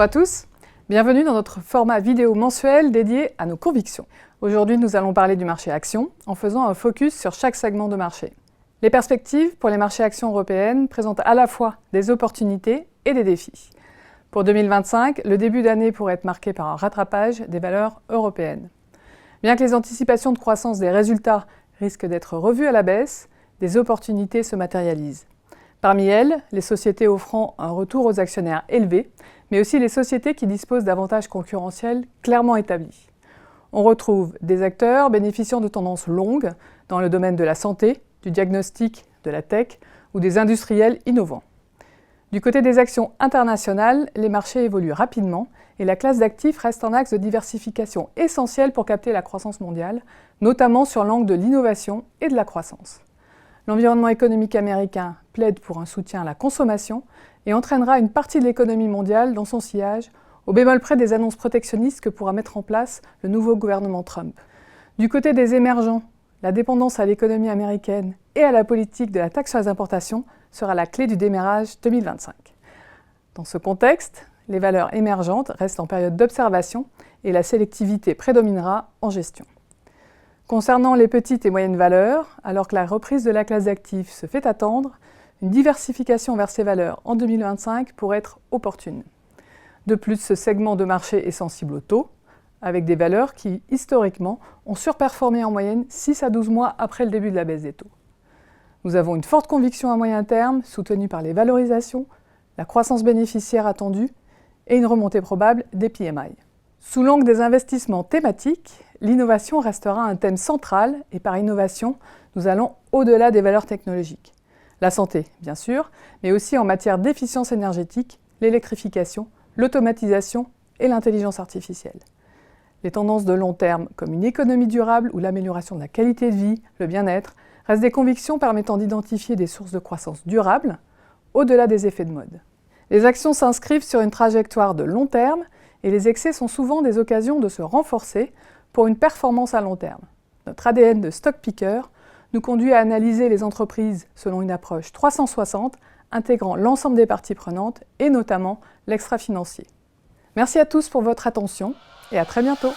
Bonjour à tous, bienvenue dans notre format vidéo mensuel dédié à nos convictions. Aujourd'hui, nous allons parler du marché actions en faisant un focus sur chaque segment de marché. Les perspectives pour les marchés actions européennes présentent à la fois des opportunités et des défis. Pour 2025, le début d'année pourrait être marqué par un rattrapage des valeurs européennes. Bien que les anticipations de croissance des résultats risquent d'être revues à la baisse, des opportunités se matérialisent. Parmi elles, les sociétés offrant un retour aux actionnaires élevé, mais aussi les sociétés qui disposent d'avantages concurrentiels clairement établis. On retrouve des acteurs bénéficiant de tendances longues dans le domaine de la santé, du diagnostic, de la tech ou des industriels innovants. Du côté des actions internationales, les marchés évoluent rapidement et la classe d'actifs reste un axe de diversification essentiel pour capter la croissance mondiale, notamment sur l'angle de l'innovation et de la croissance. L'environnement économique américain plaide pour un soutien à la consommation et entraînera une partie de l'économie mondiale dans son sillage, au bémol près des annonces protectionnistes que pourra mettre en place le nouveau gouvernement Trump. Du côté des émergents, la dépendance à l'économie américaine et à la politique de la taxe sur les importations sera la clé du démarrage 2025. Dans ce contexte, les valeurs émergentes restent en période d'observation et la sélectivité prédominera en gestion. Concernant les petites et moyennes valeurs, alors que la reprise de la classe d'actifs se fait attendre, une diversification vers ces valeurs en 2025 pourrait être opportune. De plus, ce segment de marché est sensible au taux, avec des valeurs qui, historiquement, ont surperformé en moyenne 6 à 12 mois après le début de la baisse des taux. Nous avons une forte conviction à moyen terme, soutenue par les valorisations, la croissance bénéficiaire attendue et une remontée probable des PMI. Sous l'angle des investissements thématiques, l'innovation restera un thème central et par innovation, nous allons au-delà des valeurs technologiques. La santé, bien sûr, mais aussi en matière d'efficience énergétique, l'électrification, l'automatisation et l'intelligence artificielle. Les tendances de long terme, comme une économie durable ou l'amélioration de la qualité de vie, le bien-être, restent des convictions permettant d'identifier des sources de croissance durables, au-delà des effets de mode. Les actions s'inscrivent sur une trajectoire de long terme et les excès sont souvent des occasions de se renforcer pour une performance à long terme. Notre ADN de stock picker nous conduit à analyser les entreprises selon une approche 360, intégrant l'ensemble des parties prenantes et notamment l'extra-financier. Merci à tous pour votre attention et à très bientôt.